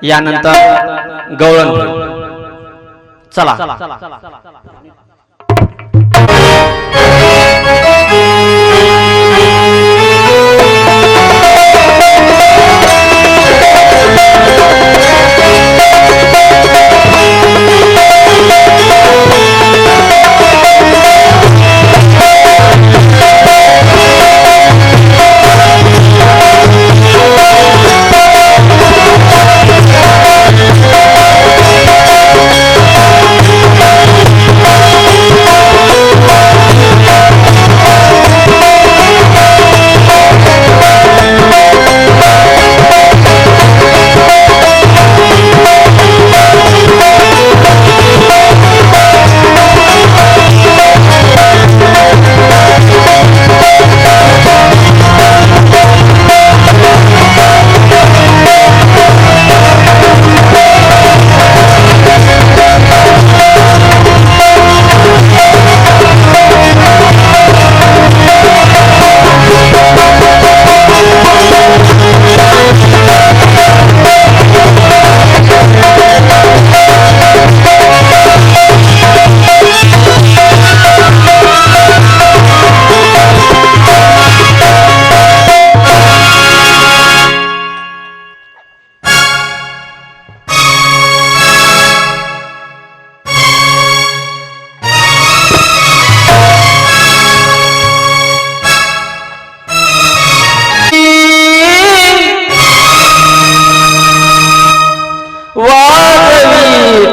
यानंतर गवळण. चला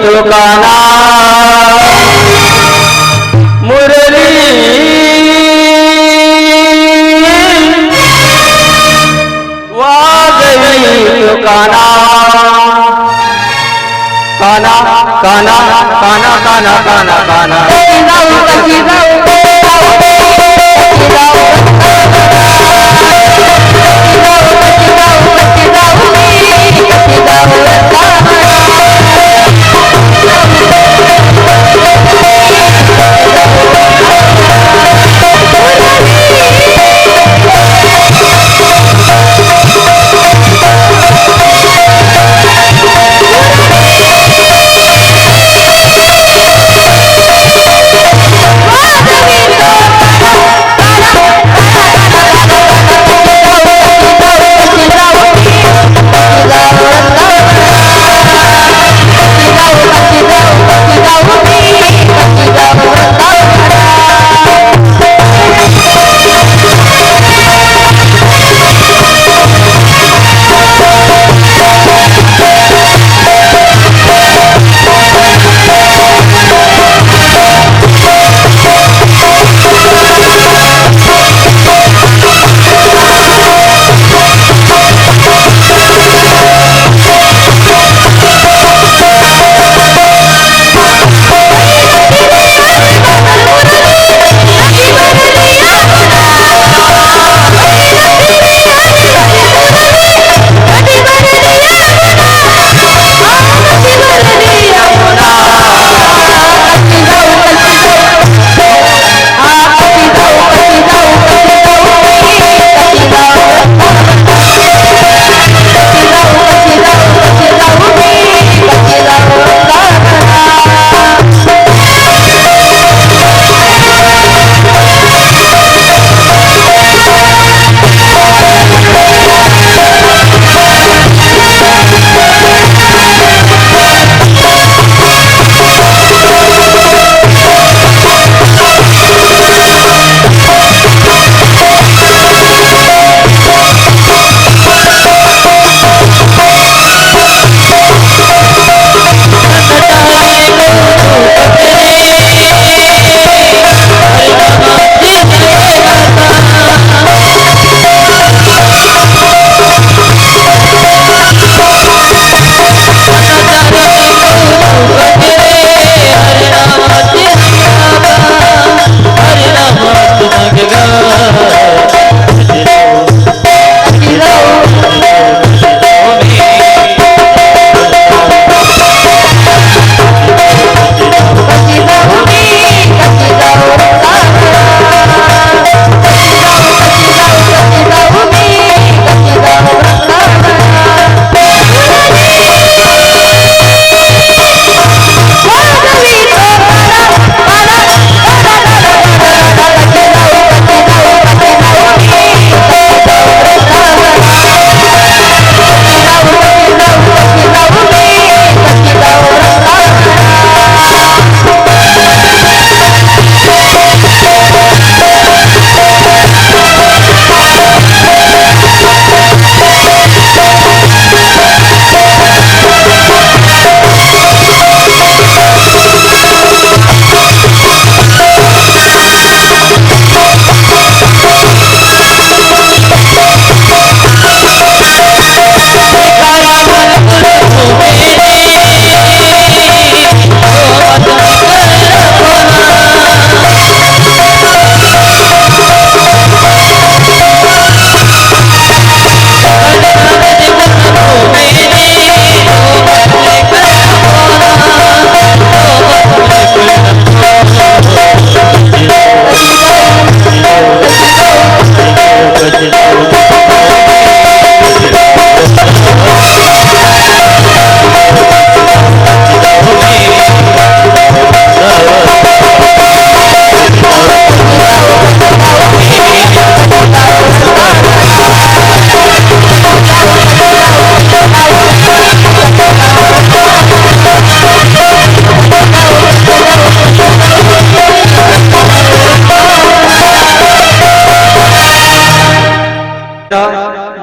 तुकाना मुरली वाजवी तुकाना काना काना काना काना काना काना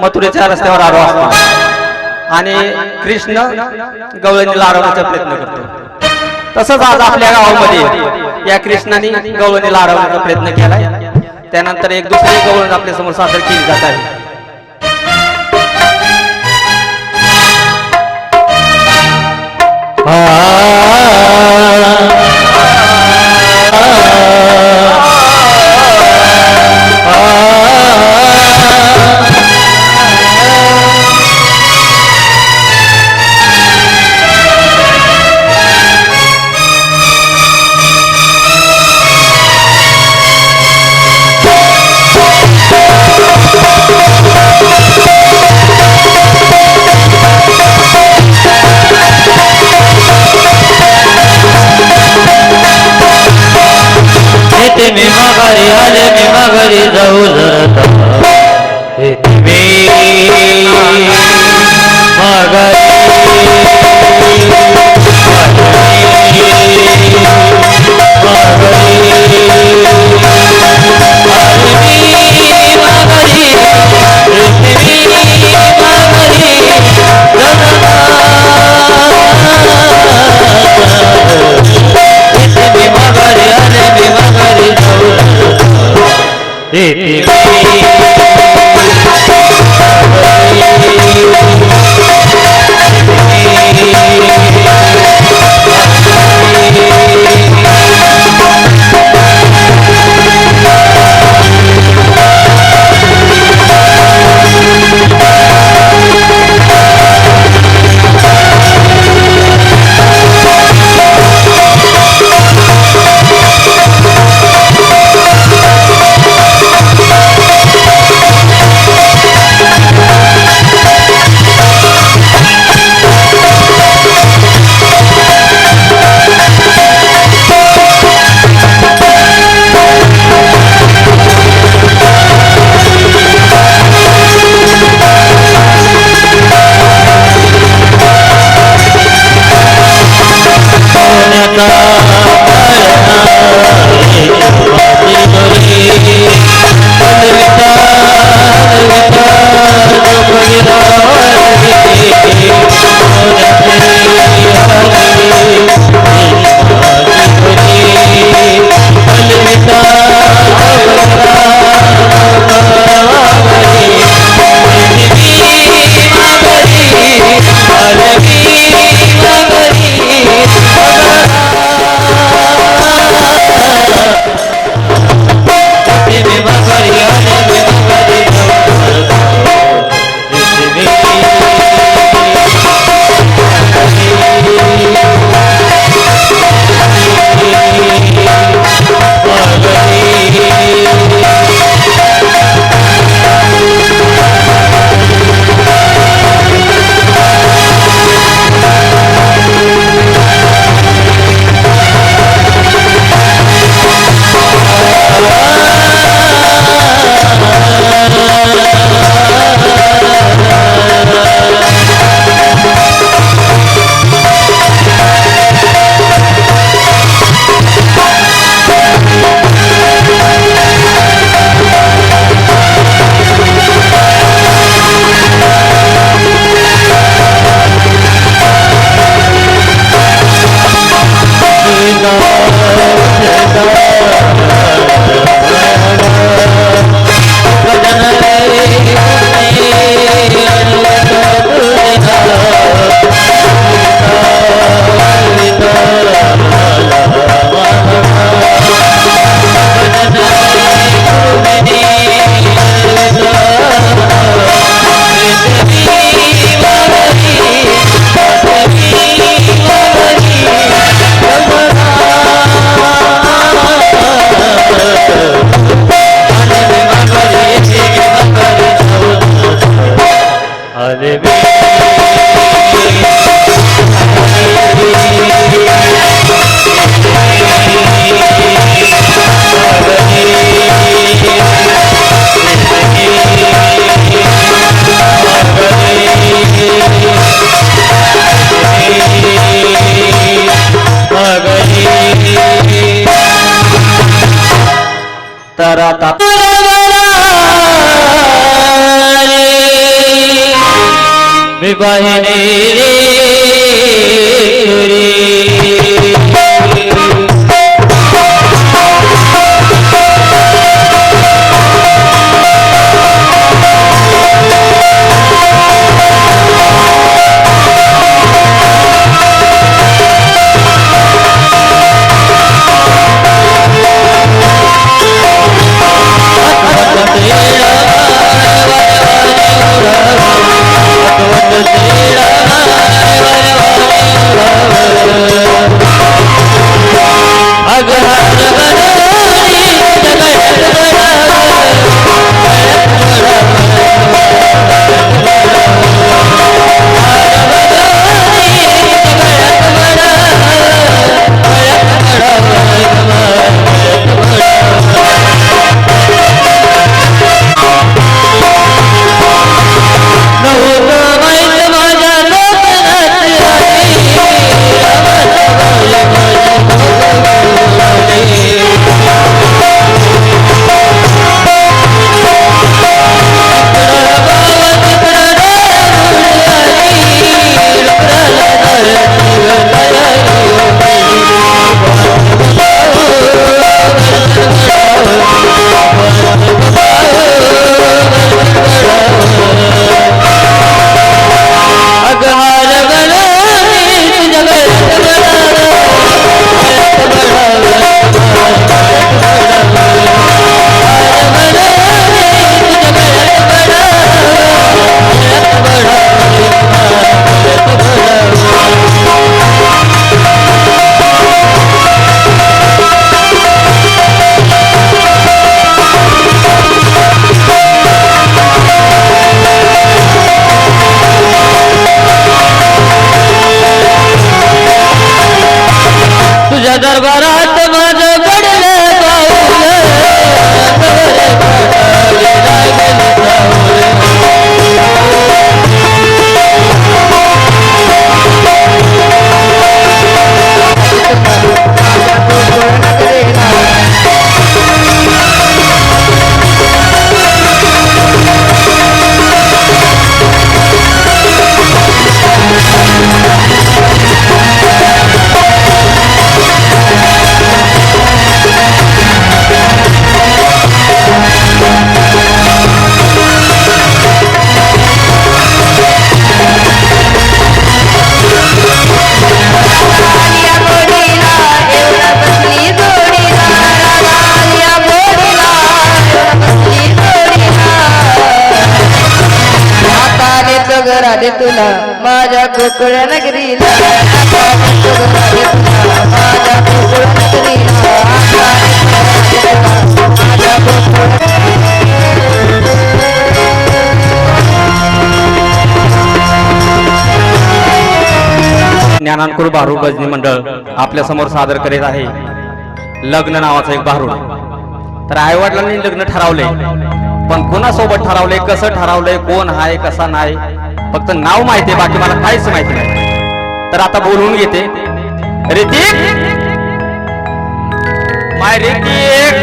मथुरेच्या रस्त्यावर आलो असतो आणि कृष्ण गवळणीला अडवण्याचा प्रयत्न करतो. तसंच आज आपल्या गावामध्ये या कृष्णाने गवळणीला अडवण्याचा प्रयत्न केलाय. त्यानंतर एक दुसरी गवळण आपल्या समोर सादर केली जात आहे. मी माघारी आले मी माघारी जाऊ जरता मी माघारी तर आता मी पाहिने दरबारात माझं घडलं दे तुला माझ्या गोकुळ नगरीला माझ्या गोकुळ नगरीला माझ्या गोकुळ ज्ञानांकुर भारूड भजनी मंडळ आपल्या समोर सादर करीत आहे लग्न नावाचं एक भारूड. तर आईवडिलांनी लग्न ठरवले, पण कोणासोबत ठरवले, कसं ठरवलंय, कोण आहे कसा नाही, फक्त नाव माहिती, बाकी मला काहीच माहिती नाही. तर आता बोलवून घेते ऋतिक, माय ऋतिक.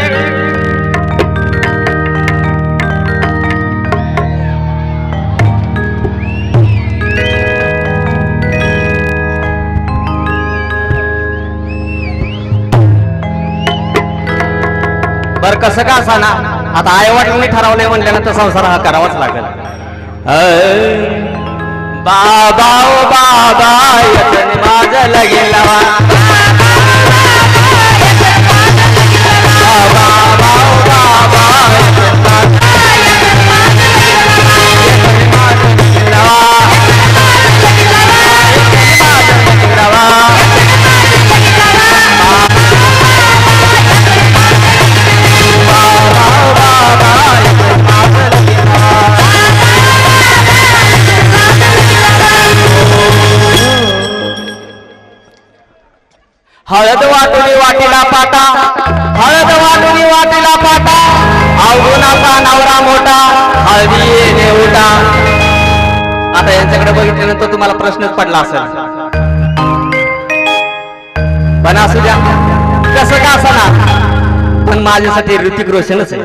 बर कसं का असा ना, आता आईवडिलांनी ठरवलंय म्हणल्यानंतर संसार हा करावाच लागेल. बाबा ओ बाबा यतन माझं लगीन लावा, बाबा ओ बाबा यतन माझं लगीन लावा. हळद वाटुनी वाटीला पाटा, हळद वाटुनी वाटीला पाटा, अवगुणाचा नवरा मोठा, हळदी येणे उठा. आता यांच्याकडे बघितल्यानंतर तुम्हाला प्रश्नच पडला असेल, पण असू द्या, कसं का असणार, पण माझ्यासाठी ऋतिक रोशनच आहे.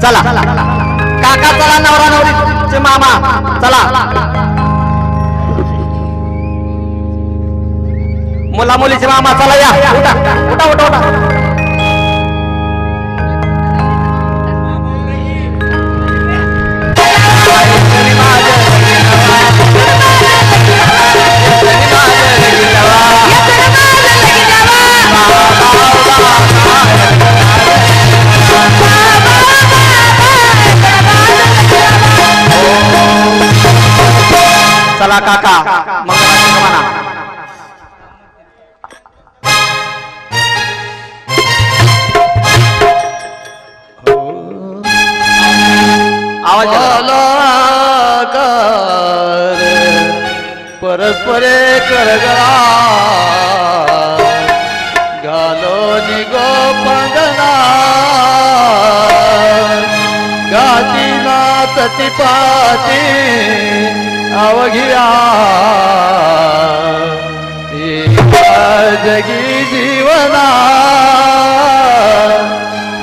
चला काका, चला नवरा नवरीचे मामा, चला मुला मुलीचे मामा चला या उठा उठा उठा उठा चला काका मंगळाची म्हणा आवाज आला. परस्परे करगळा घालो निगो पंगना गाती ना तती पाती अवघिया जगी जीवना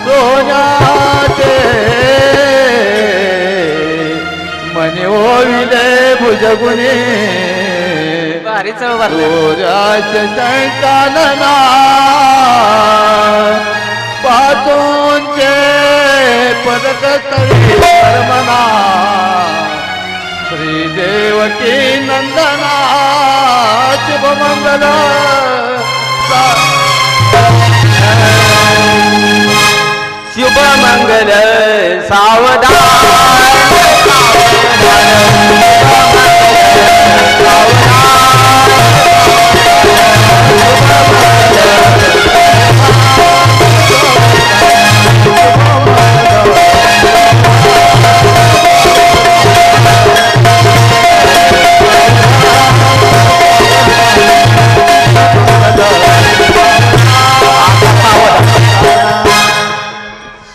सोन्याचे मनी ओविले भुजगुनी भारी चव भरली. सूर्याचे शंकानना पाचूनचे पदक तरी धर्मना श्री देवकी नंदना शुभमंगल शुभ मंगल सावधान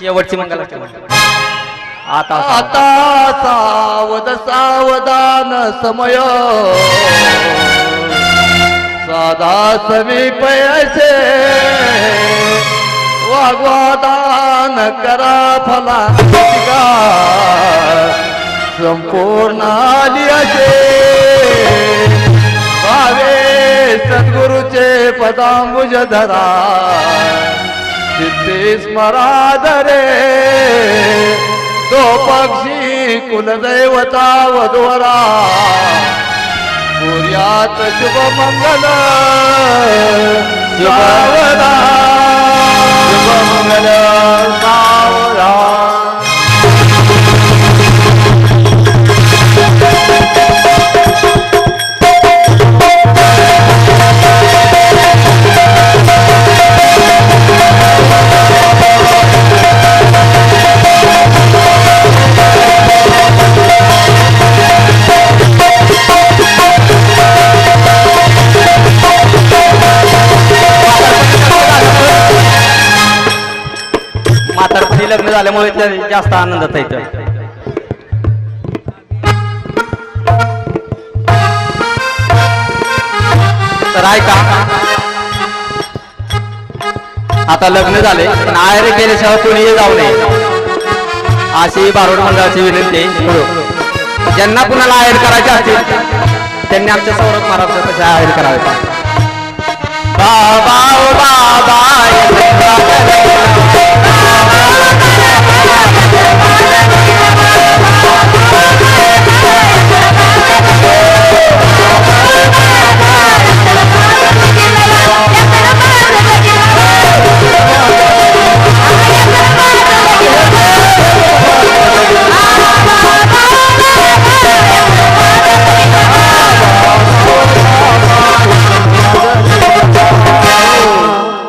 शेवटची मंगल आता आता सावध सावधान समय साधा समीप असे वाग्वादान करा फला संपूर्ण आली असे भावे सद्गुरुचे पदांबुज धरा चित्ते स्मराधरे तो पक्षी कुलदैवता वधुवरा सूर्यात शुभ मंगल सावधान शुभ मंगल सावधान म्हातारपणी लग्न झाल्यामुळे इथं जास्त आनंदात आहे इथं. तर ऐका आता लग्न झाले पण आयरे केल्याशिवाय कोणीही जाऊ नये अशी बारोड मंडळाची विनंती आहे. ज्यांना कुणाला आहेर करायचे असतील त्यांनी आमच्या सौरभ महाराजचं कशा आहेर करावे. बाबा ओ बाबा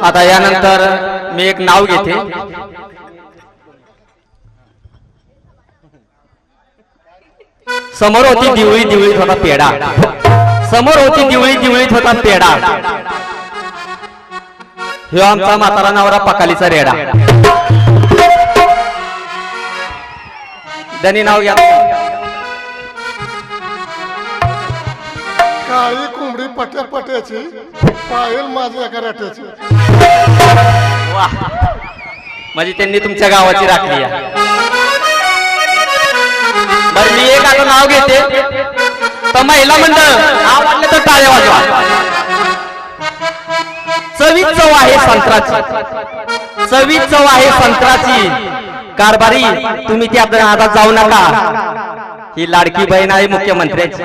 आता यानंतर मी एक नाव घेते. समोर होती दिवळी दिवळीत होता पेढा. समोर होती दिवळी दिवळीत होता पेढा. ह्यो आमचा म्हातारा नवरा पकालीचा रेडा. धनी नाव घ्या. काळी कोंबडी पट्या पट्याची पायल माझ्या एका राट्याची. वाह म्हणजे त्यांनी तुमच्या गावाची राखली आहे. बरं मी एक आता नाव घेते तर महिला मंडळ नाव वाटले तर टाळ्या वाजवा. चवीत चव आहे संत्राची, चवीत चव आहे संत्राची. कारभारी तुम्ही त्या नादात जाऊ नका. ही लाडकी बहीण आहे मुख्यमंत्र्याची.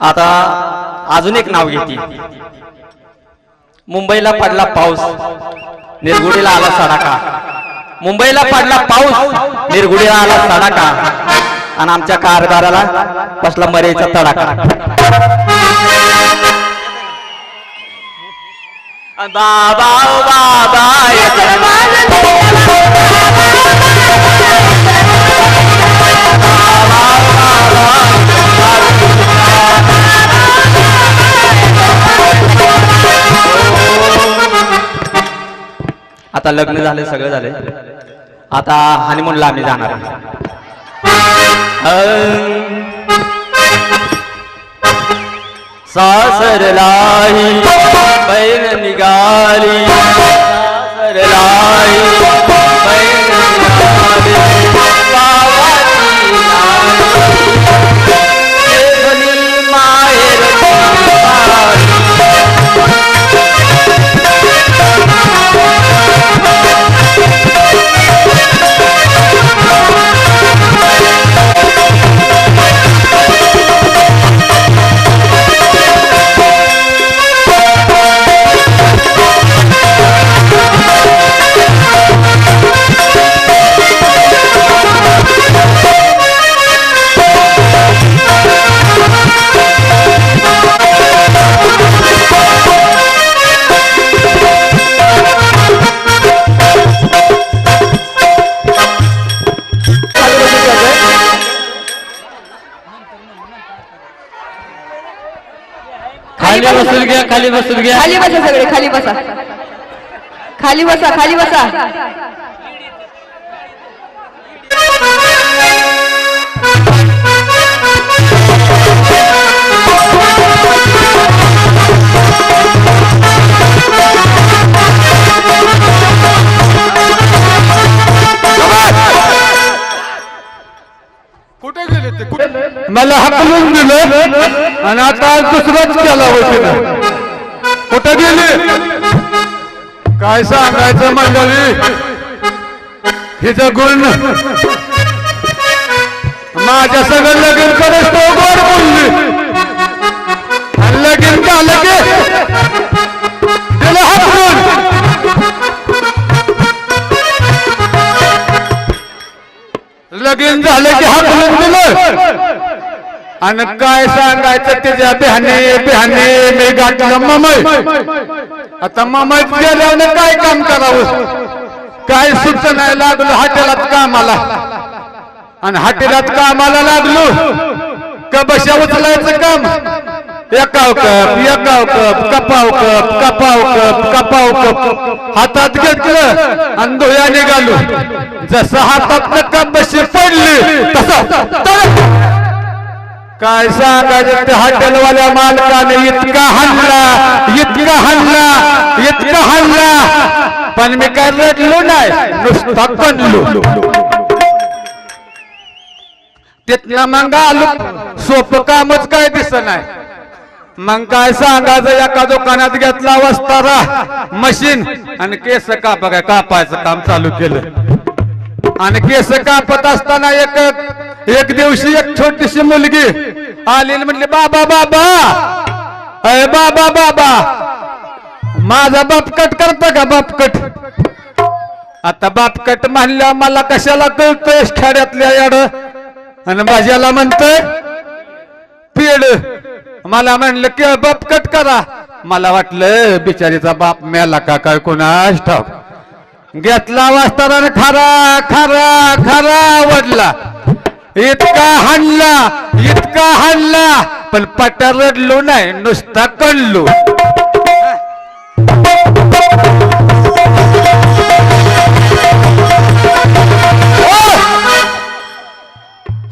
आता अजून एक नाव घेते. मुंबईला पडला पाऊस, निरगुडीला आला सडाका. मुंबईला पडला पाऊस, निरगुडीला आला सडाका, आणि आमच्या कारभाराला बसला मरेचा तडाका. बाबा बाबा आता लग्न झाले, सगळं झाले. आता हनीमूनला आम्ही जाणार. सासरलाई बहीण निघाली, सासरलाई बहीण निघाली, माहेर खाली बसून घ्या, खाली बसून घ्या. खाली बसा सगळे, खाली बसा, खाली बसा, खाली बसा. कुठे गेले ते? कुठे? मला हकलून दिलं आणि आता दुसरंच केला होती. कुठे गेली? काय सांगायचं मंडळी, हिचं गुण माझ्या सगळं लगीन कडे तो गोड बोलली, आणि लगीन झालं की तिला हकलून. लगीन झालं की हकलून दिलं, आणि काय सांगायचं त्याच्या बिहाने बिहाने मी गाठलं ममय. आता ममय गेल्याने काय काम करावं, काय सुचना लागलो हॉटेलात कामाला, आणि हॉटेलात कामाला लागलो का बशा उचलायचं काम. एकाव कप एकाव कप, कपाव कप कपाव कप कपाव कप हातात घेतलं आणि धुया निघालो. जसं हातात कप बशी पडली तसं काय सांगायचं त्या हॉटेलवाल्या मालकाने इतका हाणला, इतका हाणला, इतका हाणला, पण मी काय रडलो नाही, नुसता कणलो. तिथला मग आलो, सोपं कामच काय दिसत नाही. मग काय सांगायचं, एका दुकानात घेतला वस्तारा मशीन आणि केस कापायचं काम चालू केलं. आणि केस कापत असताना एक दिवशी एक छोटीशी मुलगी आली म्हणली, बाबा बाबा, अय बाबा बाबा, माझा बापकट करतो का बापकट. आता बापकट म्हणल्या मला कशाला कळतोय खेड्यातल्या याड, आणि माझ्याला म्हणतोय पीड. मला म्हणलं की बापकट करा. मला वाटलं बिचारीचा बाप मेला का काय कोणास ठाऊक. घेतला वाजताना खरा खरा खरा वडला, इतका हाणला इतका हाणला पण पट्या रडलो नाही नुसता कळलो.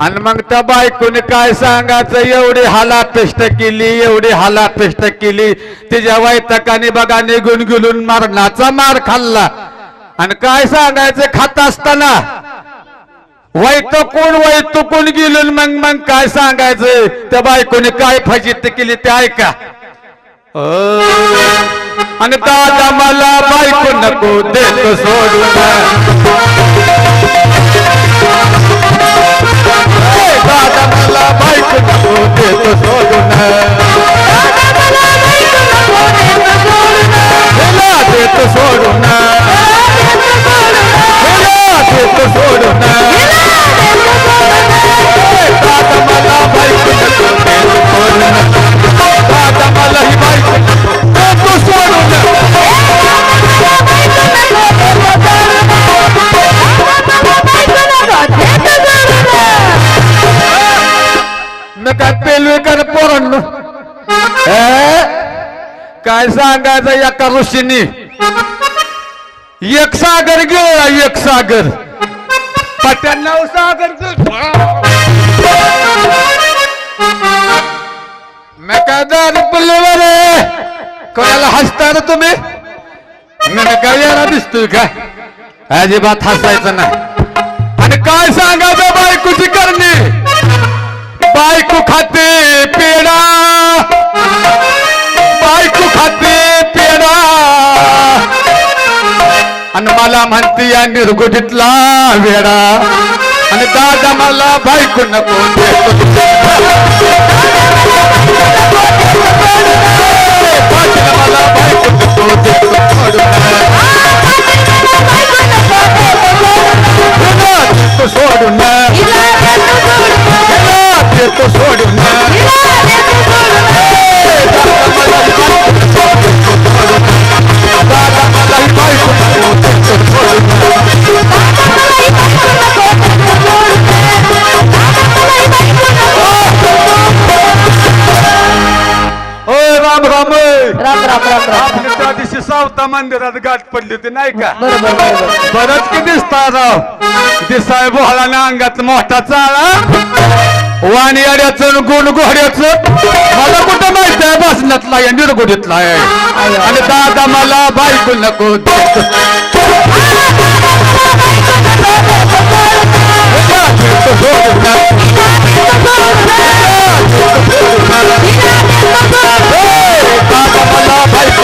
आणि मग त्या बायकोने काय सांगायचं, एवढी हालापेष्ट केली, एवढी हालापेष्ट केली, तिच्या वैतकाने बघा निघून गेलून मरणाचा मार खाल्ला. आणि काय सांगायचं, खात असताना वैतकून गेलून मग काय सांगायचं, त्या बायकोने काय फजिती केली ते ऐका. आणि दादा मला बायको नको देतो सोडून, दादा मला बायको नको देतो सोडून, देतो सोडून, देतो सोडून, दादा मला बायको नको देतो सोडून, दादा मला ही बायको देतो सोडून. काय पेलवेकर पोरांनो, काय सांगायचं, एका ऋषीनी एक सागर गेला, एक सागर पट्यांना सागर मी काय दारू पडलो रे, कोणाला हसता रे तुम्ही, मी काय याला दिसतोय का, अजिबात हसायचं नाही. आणि काय सांगायचं बायकोची करणी, बायको खाते पेडा, बायको खाते पेडा, आणि मला म्हणते या निर्गुडीतला वेडा, आणि दादा मला बायको नको देतो, मला बायको नको देतो सोडून, देतो सोडून, दादा मला ही बायको नको देतो सोडून. राम राम राम राम राम राम. आपल्या त्या दिवशी सावता मंदिरात गाठ पडली होती नाही का, बरोबर बरोबर. बरंच की दिसता राव, दिसाय बोहाळाने अंगात मोठा चाळा, वाणी अड्याचं गुण घोड्याचं, मला कुठं माहित आहे बसण्यातला या निरगुडीतला आहे. आणि दादा मला बायको नको देतो, दादा मला बायको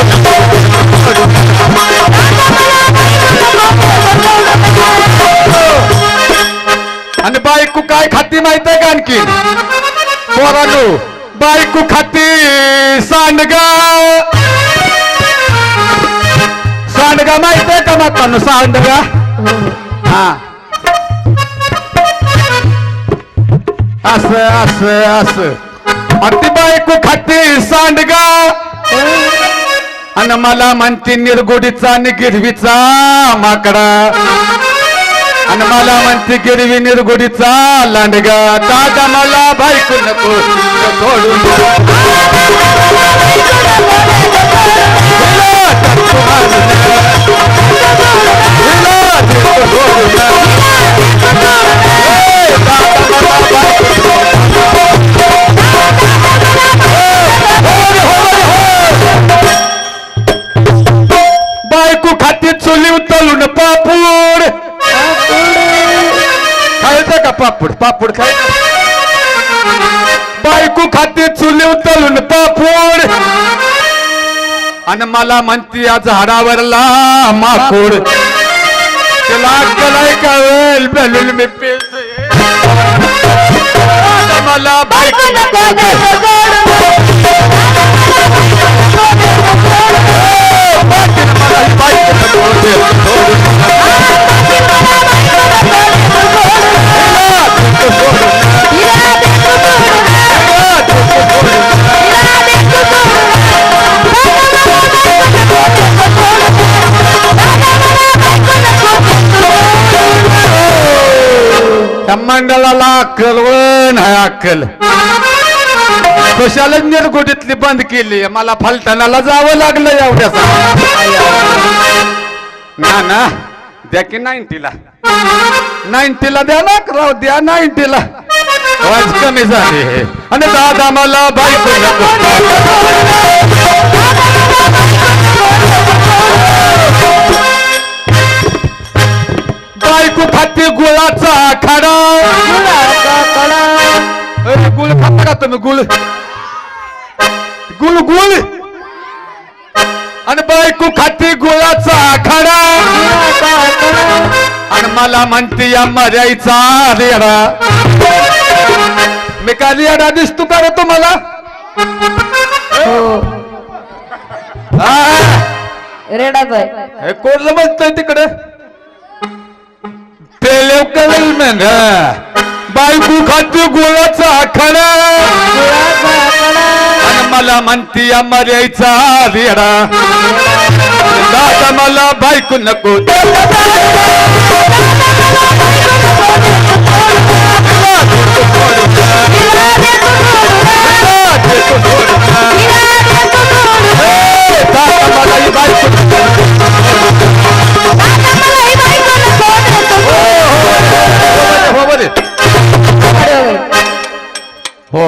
आणि बायको काय खाती माहित आहे का आणखी पोरांनो, बायको खाती सांडगा, सांडगा माहित आहे का मातांनो, सांडगा, हा असं असं असं, आणि ती बायको खाती सांडगा, आणि मला म्हणते निर्गुडीचा आणि गिरवीचा माकडा, आणि मला म्हणते गिरवी निर्गुडीचा लांडगा, दादा मला बायको नको सोडून, बायको खाती चुली उतलून पापूड, खायचं का पापूड, पापूड खायचं, बायको खाती चुली उतलून पापूड, आणि मला म्हणती या झाडावरला माकूड, त्याला अक्कल कळेल बेलून मी पेलते, मला बायको नको देतो मंडळाला अक्कल व नाही अक्कल, खुशालच निरगुडीतली बंद केली मला फलटणाला जावं लागलं एवढ्यासाठी ना द्या की 90ला द्या ना राव द्या 90ला आवाज कमी झाले आणि दादा मला बायको खाते गुळाचा आखाडा गुळ खाता का तुम्ही गुळ गुळ गुळ आणि बायको खाते गुळाचा आखाडा आणि मला म्हणते या मर्याईचा रेडा मी का रेडा दिसतो का रे तुम्हाला रेडाच आहे हे कोणलं म्हणतंय तिकडे पेले करेल म्हण बायको खाते गुळाचा आखाडा आणि मला म्हणते या मर्याईचा रेडा दादा मला बायको नको हो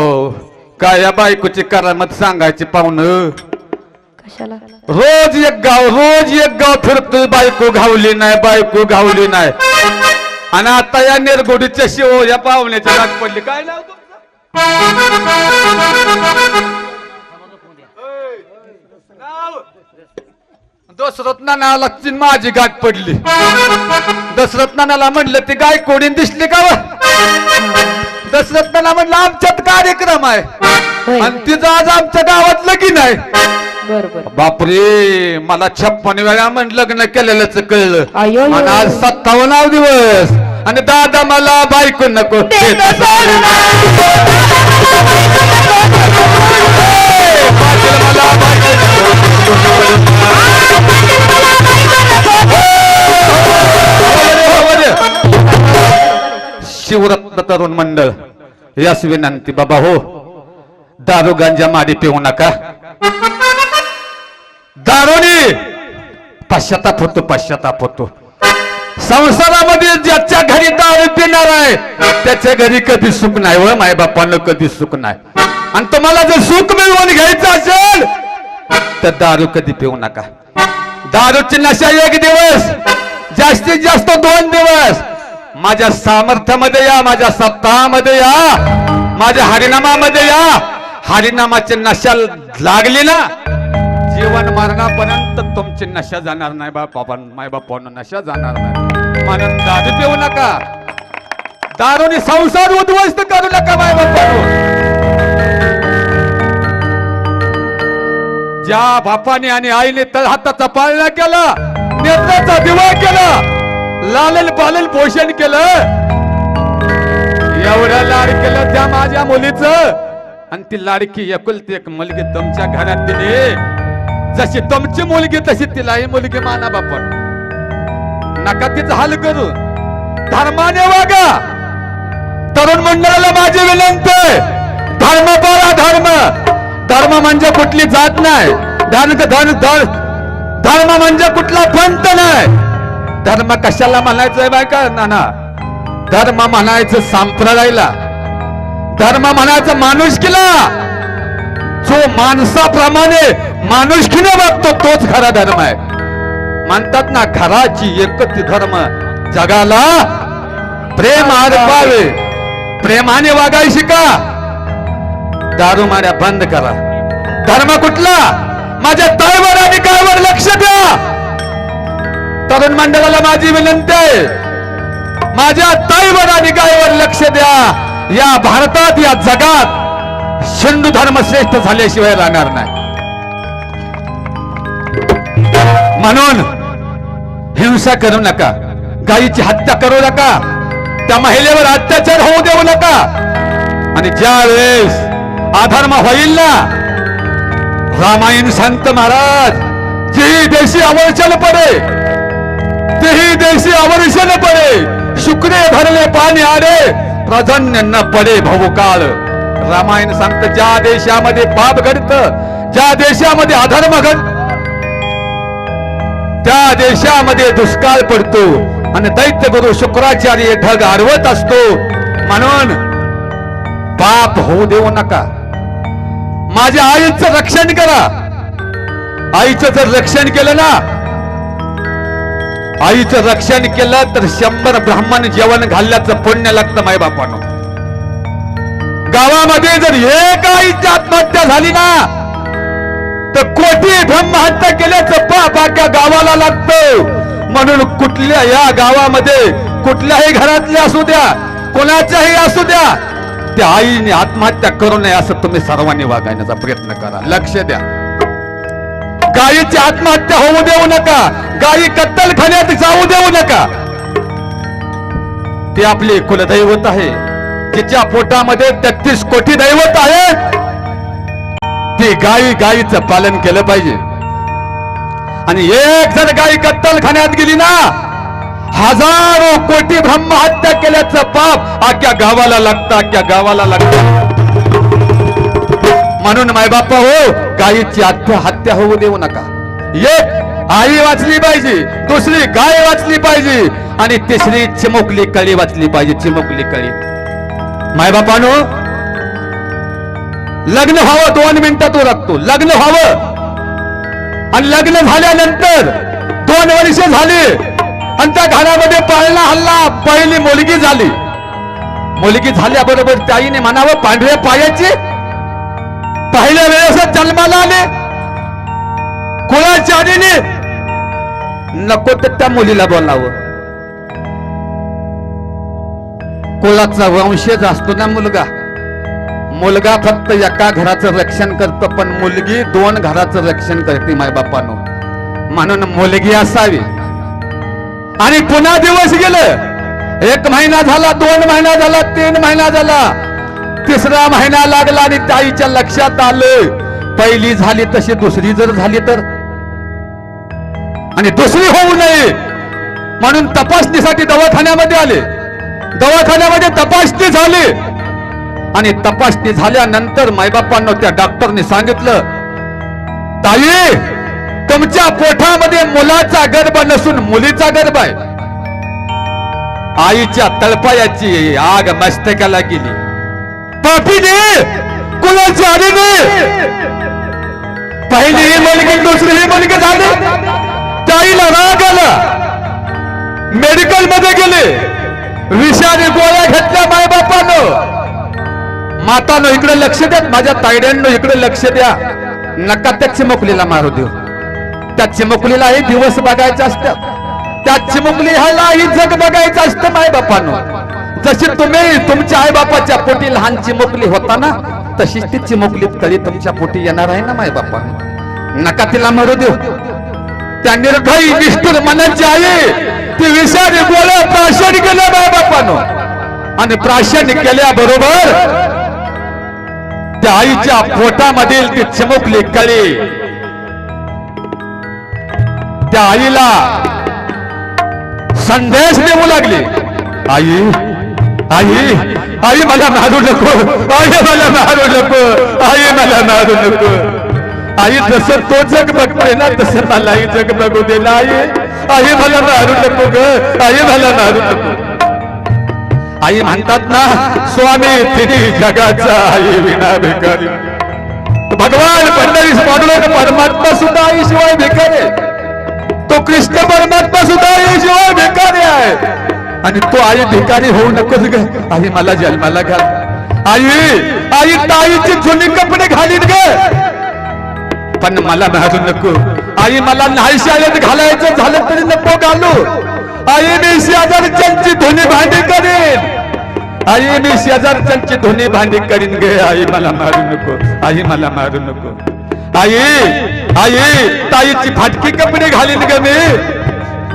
काय या बायकोची करामत सांगायची पाहुणं कशाला रोज एक गाव फिरतोय बायको घावली नाही आणि आता या निरगुडीच्या शिव या पाहुण्याच्या राग पडली काय नाव दशरथ नानाला माझी गाठ पडली दशरथ नानाला म्हणलं ती गाय कोडीन दिसली का दशरथ नाना म्हणलं आमच्यात कार्यक्रम आहे आणि तिचं आज आमच्या गावात लगीन आहे बरोबर बापरे मला 56 वेळा म्हणलं लग्न केलेलंच कळलं अय्यो. आणि आज 57 दिवस आणि दादा मला बायको नको शिवरत्न तरुण मंडळ यास विनंती बाबा हो दारू गांजा माडी पिऊ नका दारूनी पश्चाताप होतो संसारामध्ये ज्याच्या घरी दारू पिणार आहे त्याच्या घरी कधी सुख नाही व माय बापानं कधी सुख नाही आणि तुम्हाला जर सुख मिळवून घ्यायचं असेल तर दारू कधी पिऊ नका दारूची नशा एक दिवस जास्तीत जास्त 2 दिवस माझ्या सामर्थ्यामध्ये या माझ्या सप्ताहामध्ये या माझ्या हरिनामामध्ये या हरिनामाची नशा लागली ना जीवन मरणापर्यंत तुमची नशा जाणार नाही माय बापांना नशा जाणार नाही म्हणून दारू पिऊ नका दारूने संसार उद्ध्वस्त करू नका माय बापांनो ज्या बापाने आणि आईने तर हाताचा पाळणा केला नेत्राचा दिवा केला लालन पालन पोषण केलं एवढं लाड केलं त्या माझ्या मुलीचं आणि ती लाडकी एकुलती एक मुलगी तुमच्या घरात दिली जशी तुमची मुलगी तशी तिलाही मुलगी माना बापा नका तिचा हाल करू धर्माने वागा तरुण मंडळाला माझी विनंती धर्म पाळा धर्म म्हणजे कुठली जात नाही धर्म म्हणजे कुठला पंथ नाही धर्म कशाला म्हणायचंय बायका नाना धर्म म्हणायचं संप्रदायाला धर्म म्हणायचं माणुसकीला जो माणसाप्रमाणे माणुसकीने वागतो तोच खरा धर्म आहे म्हणतात ना घराची एकच धर्म जगाला प्रेम आरपावे प्रेमाने वागाय शिका दारू माऱ्या बंद करा धर्म कुठला माझ्या ताईवर आणि गावावर लक्ष द्या तरुण मंडळाला माझी विनंती आहे माझ्या ताईवर आणि गायवर लक्ष द्या या भारतात या जगात हिंदू धर्म श्रेष्ठ झाल्याशिवाय राहणार नाही म्हणून हिंसा करू नका गायीची हत्या करू नका त्या महिलेवर अत्याचार होऊ देऊ नका आणि ज्या वेळेस अधर्म होईल ना रामायण संत महाराज जेही देशी अवर्षण पडे तेही देशी अवर्षण पडे शुक्रे भरले पाणी आडे प्रजन्य न पडे भवकाळ रामायण सांगतं ज्या देशामध्ये पाप घडतं, ज्या देशामध्ये अधर्म घडत, त्या देशामध्ये दुष्काळ पडतो आणि दैत्य गुरु शुक्राचार्य ढग आरवत असतो. म्हणून पाप होऊ देऊ नका. माझ्या आईचं रक्षण करा. आईचं जर रक्षण केलं ना, आईचं रक्षण केलं तर 100 ब्राह्मण जेवण घालण्याचं पुण्य लागतं माय बापानो. गावामध्ये जर एक आईची आत्महत्या झाली ना तर कोटी ब्रह्महत्या केल्याचं पाप अख्ख्या गावाला लागतं. म्हणून कुठल्या या गावामध्ये कुठल्याही घरातले असू द्या, कोणाच्याही असू द्या, त्या आईने आत्महत्या करू नये असं तुम्ही सर्वांनी वागण्याचा प्रयत्न करा. लक्ष द्या. गायीची आत्महत्या होऊ देऊ नका. गायी कत्तलखान्यात जाऊ देऊ नका. ते आपले कुलदैवत आहे. तिच्या पोटामध्ये 33 कोटी दैवत आहे. ती गायीचं पालन केलं पाहिजे. आणि एक जर गायी कत्तलखान्यात गेली ना, हजारो कोटी ब्रह्महत्या केल्याचं पाप अख्ख्या गावाला लागतं, अख्ख्या गावाला लागतं. म्हणून मायबापा हो, गायीची हत्या होऊ देऊ नका. एक आई वाचली पाहिजे, दुसरी गाय वाचली पाहिजे आणि तिसरी चिमुकली कळी वाचली पाहिजे. चिमुकली कळी. मायबापानो, लग्न व्हावं 2 मिनिटात लागतो. लग्न व्हावं आणि लग्न झाल्यानंतर 2 वर्ष झाली आणि त्या घरामध्ये पाळणा हल्ला, पहिली मुलगी झाली. मुलगी झाल्याबरोबर ताईने म्हणावं पांढऱ्या पायाची पहिल्या वेळेस जन्माला आले, कुळाच्या आधीने नको तर त्या मुलीला बोलावं. कुळाचा वंशज असतो ना मुलगा. मुलगा फक्त एका घराचं रक्षण करतो, पण मुलगी 2 घराचं रक्षण करते मायबापानो. म्हणून मुलगी असावी. आणि पुन्हा दिवस गेलं. 1 महिना झाला, 2 महिना झाला, 3 महिना झाला, 3रा महिना लागला आणि ताईच्या लक्षात आलं पहिली झाली तशी दुसरी जर झाली तर, आणि दुसरी होऊ नये म्हणून तपासणीसाठी दवाखान्यामध्ये आले. दवाखान्यामध्ये तपासणी झाली आणि तपासणी झाल्यानंतर मायबापांना त्या डॉक्टरने सांगितलं, ताई तुमच्या पोटामध्ये मुलाचा गर्भ नसून मुलीचा गर्भ आहे. आईच्या तळपायाची आग मस्तकाला गेली. पापीने, कुणाच्या आधीने पहिली ही मुलगी दुसरी ही मुलगी झाली. ताईला राग आला. मेडिकल मध्ये गेले, विषारी गोळ्या घेतल्या मायबापानं. मातानो इकडे लक्ष द्या, माझ्या तायड्यांनो इकडे लक्ष द्या. नका त्या चिमुकलीला मारू देऊ. त्या चिमुकलीला हे दिवस बघायचे असतात. त्या चिमुकलीला ही जग बघायचं असतं मायबापानो. जशी तुम्ही तुमच्या आईबापाच्या पोटी लहान चिमुकली होता ना, तशीच ती चिमुकली कधी तुमच्या पोटी येणार आहे ना मायबापानो. नका तिला मारू देऊ. त्या निर्भयी निष्ठुर मनाची आई ती विषारी गोळ्या प्राशन केल्या मायबापानो. आणि प्राशन केल्याबरोबर त्या आईच्या पोटामधील ती चिमुकली कळी त्या आईला संदेश देऊ लागली. आई आई आई मला मारू नको, आई मला मारू नको, आई मला मारू नको. आई जसं तो जग बघतोय ना तसं मलाही जग बघू दे ना. आई मला मारू नको ग, आई मला मारू नको. आई म्हणतात ना, स्वामी तिन्ही जगाचा आई विना भिकारी. भगवान पंढरीस पांडुरंग परमात्मा सुद्धा आई शिवाय भिकारी आहे. तो कृष्ण परमात्मा सुद्धा आई शिवाय भिकारी आहे. आणि तो आई भिकारी होऊ नकोस ग. आई मला जन्माला घाल. आई आई ताईची जुनी कपडे घालीत ग, पण मला मारू नको. आई मला नाही शाळेत घालायचं झालं तरी नको घालू. आई मी शेजारच्यांची धुणी भांडी करीन. आई मी शेजारच्यांची धुणी भांडी करीन गे. आई मला मारू नको, आई मला मारू नको. आई आई ताईची फाटकी कपडे घालीन ग मी.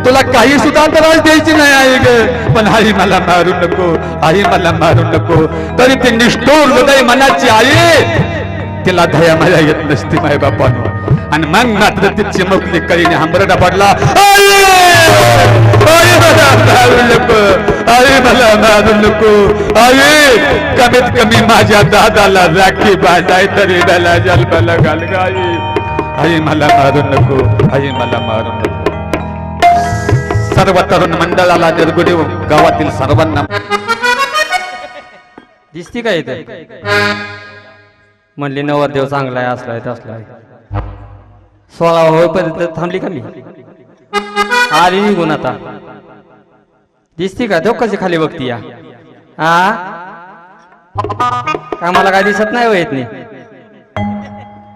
तुला काही सुद्धा त्रास द्यायची नाही आई ग, पण आई मला मारू नको, आई मला मारू नको. तरी ती निष्ठुर हृदय मनाची आई, तिला दया माया येत नसती माय बापानो. आणि मग मात्र ती चिमुकली कळीने हंबरडा पडला. आई मला मारू नको, आई मला मला मारू नको आई कमीत कमी माझ्या दादाला राखी बांधाय तरी त्याला जन्माला घाल ग आई मला मारू नको आई मला मारू नको सर्व तरुण मंडळाला निर्गुणी गावातील सर्वांना दिसती का इथे म्हणली नवरदेव चांगला आहे असलाय तसलाय 16 होईपर्यंत थांबली का मी आली निघून आता दिसती का तो कशी खाली बघती या हा का मला काय दिसत नाही येत नाही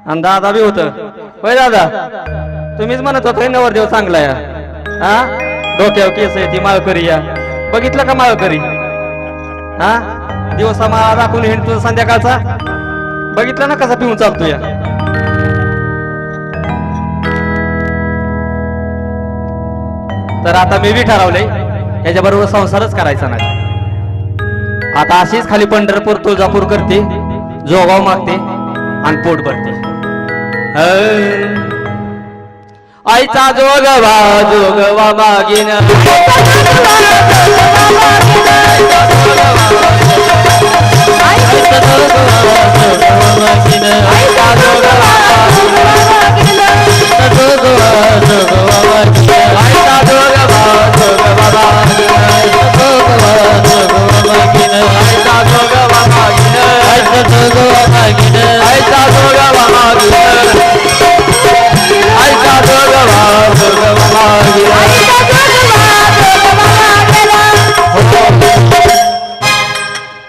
आणि दादा बी होत होय दादा तुम्हीच म्हणत होता नवरदेव चांगला या हा डोक्यावर केस आहे ती माळकरी या बघितलं का माळकरी हा दिवसा माळा दाखवून हिंडतो संध्याकाळचा बघितलं ना कसा पिऊन चालतो या तर आता मी बी ठरवलंय याच्याबरोबर संसारच करायचा नाही आता अशीच खाली पंढरपूर तुळजापूर करते जोगाव मागते आणि पोट भरते आईचा जोगवा मागीन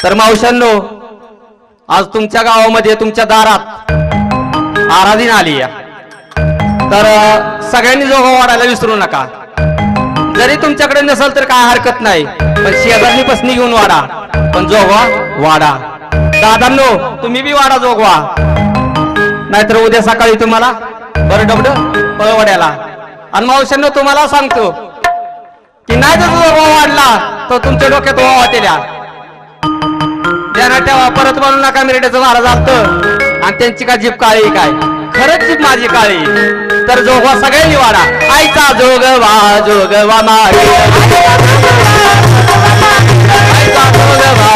तर मावशांनो आज तुमच्या गावामध्ये तुमच्या दारात आराधीन आली या तर सगळ्यांनी जोगा वाढायला विसरू नका जरी तुमच्याकडे नसेल तर काय हरकत नाही पण शेजारनी पसनी घेऊन वाढा पण जोगवा वाढा दादांनो तुम्ही बी वाढा जोगवा नाहीतर उद्या सकाळी तुम्हाला बरं डबड पळवड्याला आणि मावशांनो तुम्हाला सांगतो की नाही जर जोगवा वाढला तर तुमच्या डोक्यात वावा तेल्या त्यांना तेव्हा परत म्हणू नका मिरड्याचं महाराज असतं आणि त्यांची का जीप काळी काय खरंच जीप माझी काळी तर जोगवा सगळ्यांनी वाढा आईचा जोगवा मागे आईचा जोगवा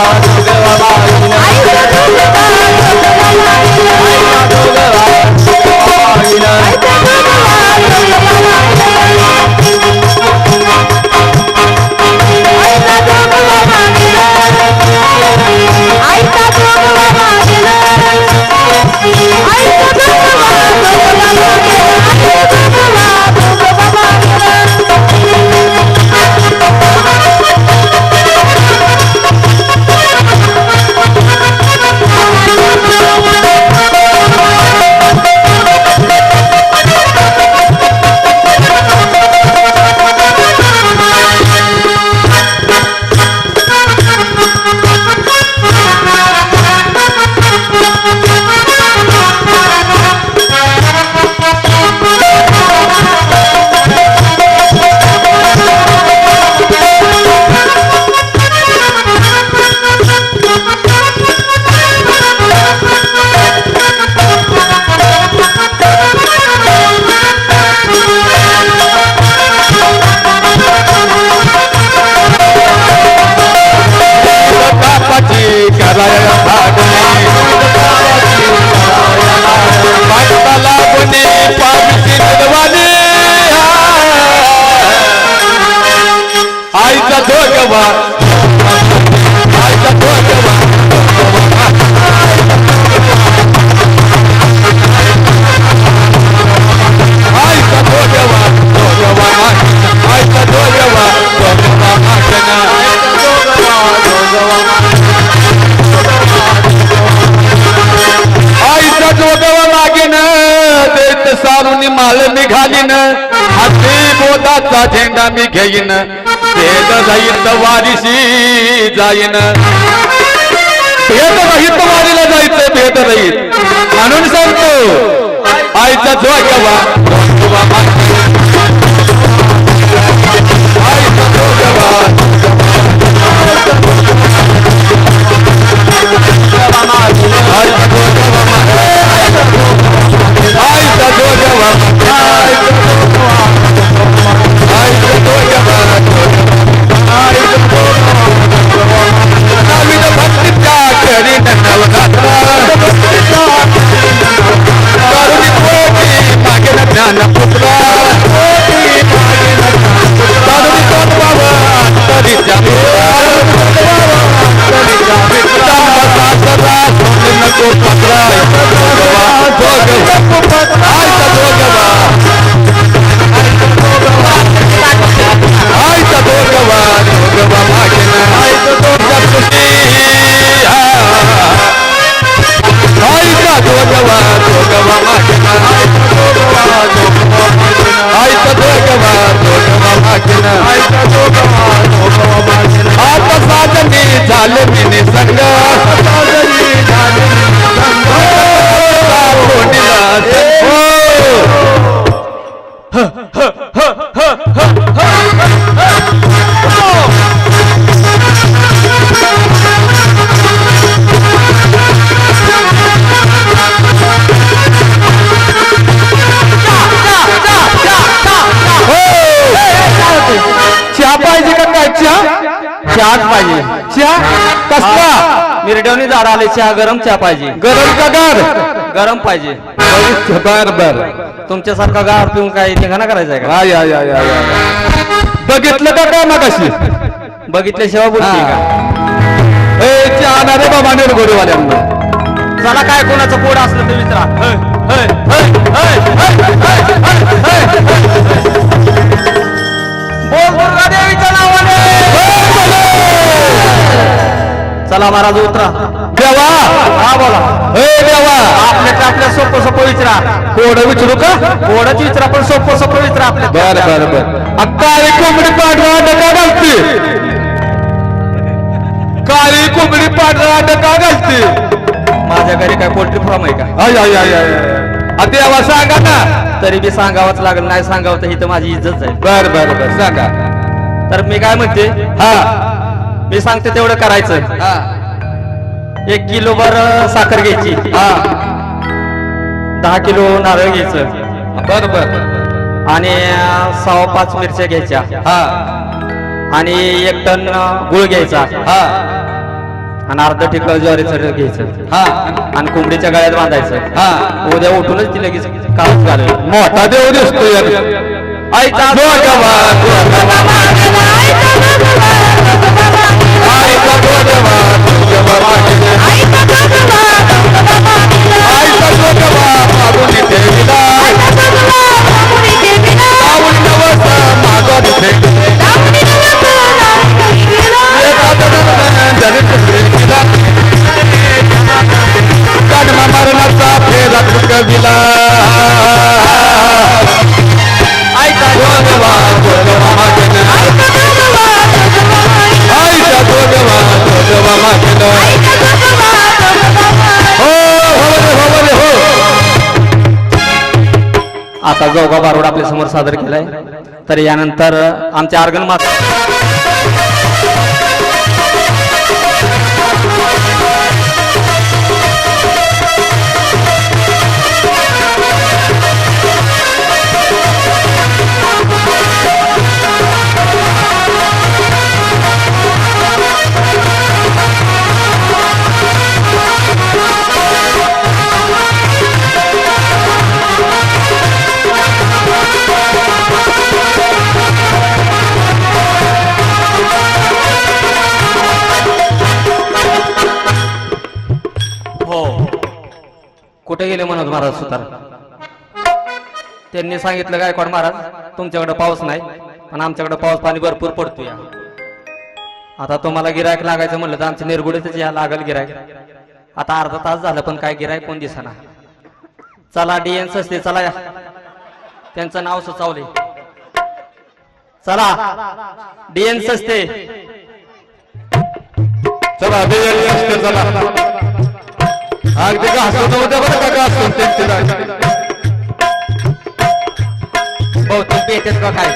माल निघालीन हाती बोधाचा झेंडा मी घेईन भेद जाईन वारीशी जाईन भेद रहित वारीला जायचं भेद रहित म्हणून सांगतो आईचा जोगवा आईचा जोगवा चहा चहाच पाहिजे. चहा कसला मिरड्यावनी झाड आले चहा गरम चहा पाहिजे. गरम का गार गरम पाहिजे. बर बर तुमच्यासारखा गार पिऊन काय ठिकाणा करायचंय का? या बघितलं का काय मागाशी बघितल्याशिवाय बोलते का? ए चहा ना रे बाबा निर्गोडीवाल्यांना चला काय कोणाचं पोड असलं तर विचारा. बोल दुर्गादेवीच्या नावाने. चला महाराज उतरा. देवा हा बोला. देवा आपल्या सोपं विचारा. कोड विचारू का कोडच विचारा पण सोपं विचारा आपल्या. बर काळी कोंबडी पांढरा डका घालते. काळी कोंबडी पांढरा डका घालते. माझ्या घरी काय पोल्ट्री फार्म आहे का? देवा सांगा ना. तरी बी सांगावंच लागल. नाही सांगावं तर ही तर माझी इज्जत आहे. बर सांगा. तर मी काय म्हणते, हा मी सांगते तेवढं करायचं. 1 किलो भर साखर घ्यायची. 10 किलो नारळ घ्यायचं. बर आणि 5 मिरच्या घ्यायच्या. आणि 1 टन गुळ घ्यायचा. आणि अर्ध ठिकाण ज्वारीचं घ्यायचं. आणि कोंबडीच्या गळ्यात बांधायचं. उद्या उठूनच ती लगेच कापूस घालेल. मोठा देव दिसतो आईचा मरणाचा फेरा कविला आईचा आता जोगा बारोड आपल्या समोर सादर केलाय. तर यानंतर आमच्या आर्गन कुठे गेले मनोज महाराज सुतार? त्यांनी सांगितलं गायकवाड महाराज तुमच्याकडे पाऊस नाही पण आमच्याकडे पाऊस पाणी भरपूर पडतोय. आता तुम्हाला गिरायक लागायचं म्हणलं तर आमच्या निरगुडीतच या लागल गिरायक. आता अर्धा तास झालं पण काय गिरायक कोण दिसना. चला DN सस्ते चला या. त्यांचं नाव सुचवले. चला DN सस्ते चला अगदी का हसत होत्या बरं का हसून त्यांचे बहुतेक भेटेत का काय?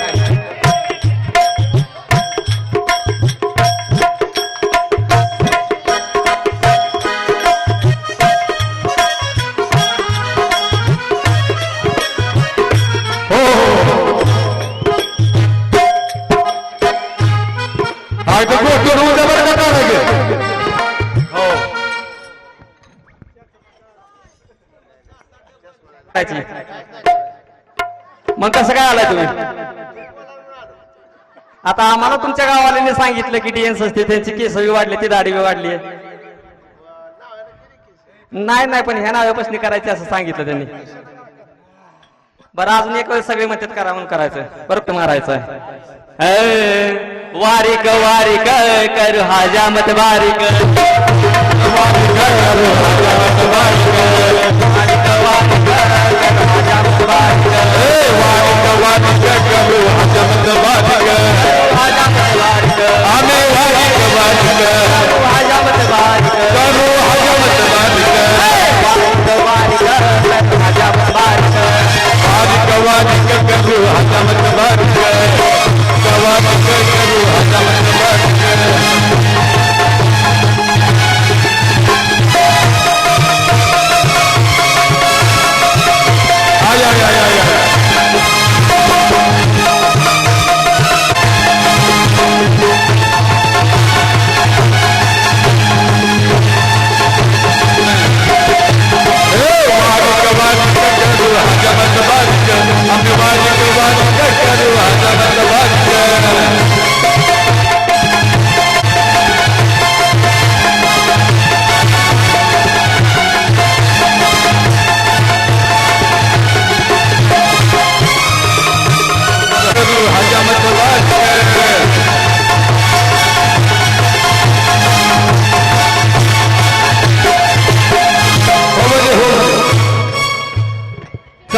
मग कसं काय आलाय तुम्ही? आता आम्हाला तुमच्या गावाल्यांनी सांगितलं की DN सस्ते त्यांची केस बी वाढली ती दाढी बी वाढली. नाही पण ह्या नावापासून करायचे असं सांगितलं त्यांनी. बरं अजून एक वेळ सगळे म्हणतात करा म्हणून करायचं. बरं मारायचं वारिक वारिक कर हाजामत बारीक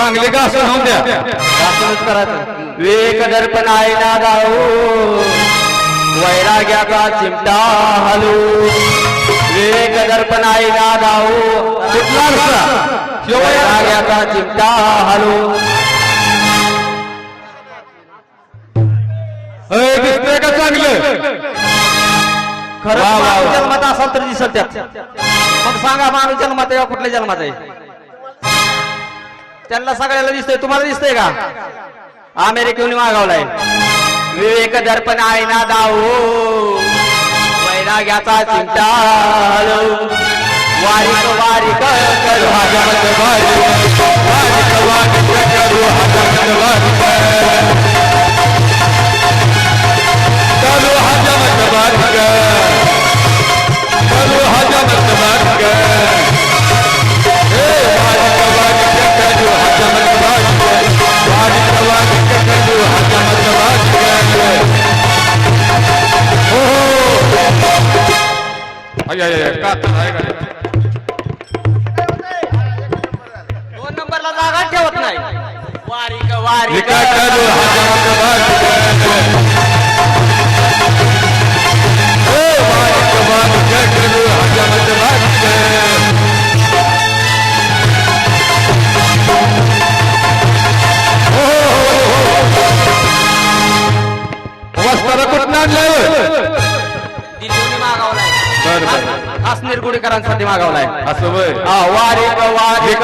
चांगले घासून होऊन द्या. घासूनच करायचं. विवेक दर्पण आहे ना गाऊ वैराग्याचा चिमटा हलू. विवेक दर्पण आहे ना गाऊ कुठला रस्ता? वैराग्याचा चिमटा हलू. दिसतंय का चांगलं? खरं वा, वा, माणूस वा. जन्मात असाल तर दिसत त्यात. मग सांगा माणूस जन्मात आहे का कुठल्या जन्मात आहे? त्यांना सगळ्याला दिसतंय, तुम्हाला दिसतंय का? अमेरिकेहून मागवलाय. विवेक दर्पण आहे ना दाऊ वैराग्याचा चिंता वारिक वारिक करू वारिक वारिक करू दोन नंबरला जागा ठेवत नाही. वारिक वारिक वस्ताला कुठं आणलं? दिल्लीने मागवलाय. खास निर्गुडीकरांसाठी मागवलाय. असं वय वारिक वारिक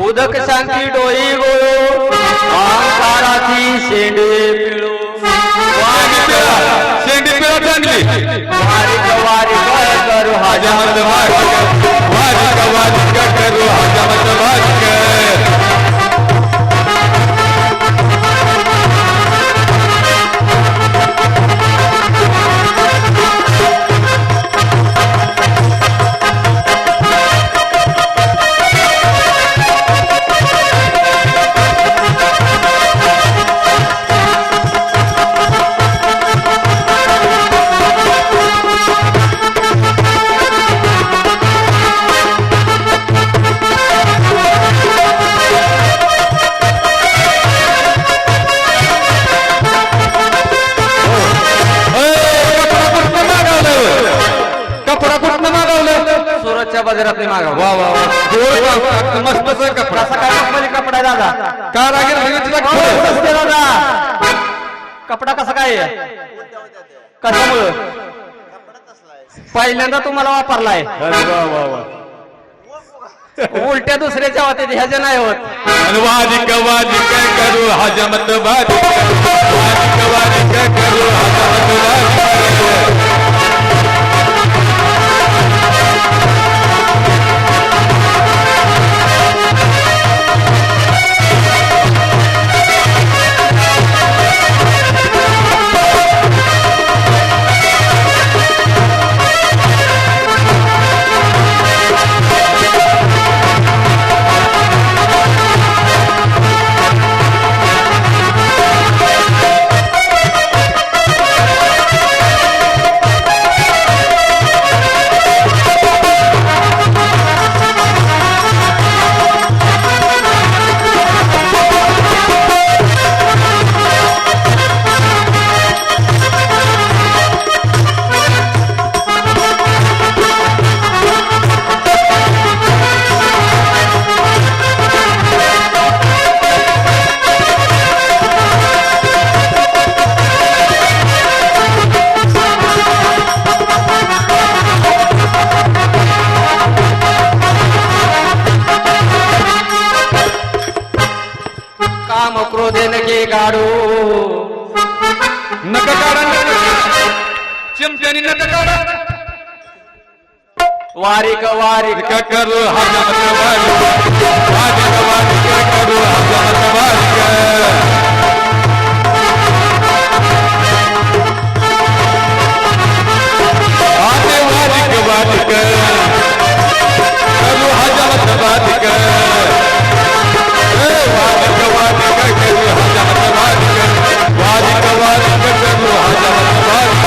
उदक शांती डोई गोळो अहंकाराची शेंडे पिळो. शेंडी पिळा चांगली. वारिक वारिक करू हजामत वारिक वारिक वारिक करू हजामत वारिक. सुरतच्या बाजारात मागा. वा वा वा मस्त कपडा. कसा काय मखमली कपडा आहे दादा? का लागेल दादा कपडा कसा काय आहे? कशामुळं? पहिल्यांदा तुम्हाला वापरलाय. उलट्या दुसऱ्याच्या होते ह्याच्या नाही होत. वादिक वादिक करू हजामत वादिक वादिक वादिक करू हजामत वादिक. नका काढा चिमट्याने नका काढा वारिक वारिक करू हजमत वारिक करू हजमत वारिक आने वारिक वारिक करू हजमत वारिक वारिक वारिक करू हजमत वारिक वारिक वारिक करू हजमत वारिक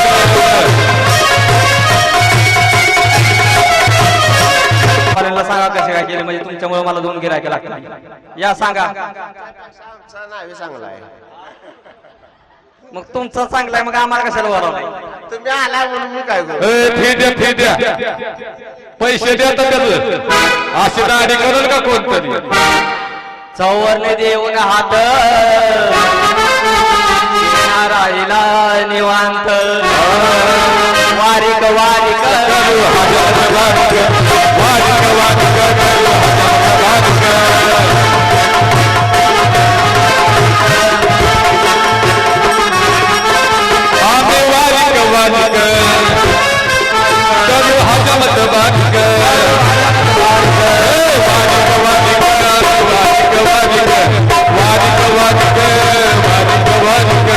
मला सांगा कसे काय केले म्हणजे तुमच्यामुळे मला 2 गिरायक लागतात या सांगा नाव चांगला आहे मग तुमचं चांगलं आहे मग आम्हाला कशाला बोलावलं तुम्ही आला म्हणून मी काय करू फी द्या पैसे द्या तर त्याचं अशी दाढी करेल का कोणतरी चौवरने देऊन हात राहिला निवांत वारिक वारिक करू हजमत वारिक वारिक वारिक करू हजमत वारिक आम्ही वारिक वारिक करू हजमत वारिक वारिक वारिक वारिक वारिक वारिक वारिक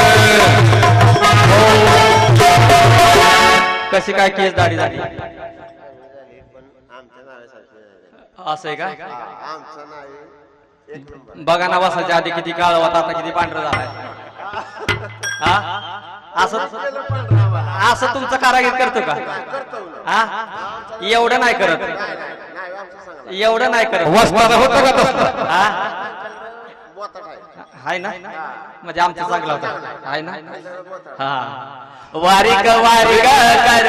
कशी काय केस दाढी झाली आमच्या नावासाठी असं आहे का आमचं नाव एक नंबर बघा ना बसाच्या आधी किती काळ होता आता किती पांढरं झालाय हा असं असं तुमचं कारागीर करतो का हा एवढं नाही करत एवढं नाही करत वस्ताद होतं का तसं हा बोताट आहे हाय ना म्हणजे आमचं चांगलं होतं हाय ना हा वारिक वारिक कर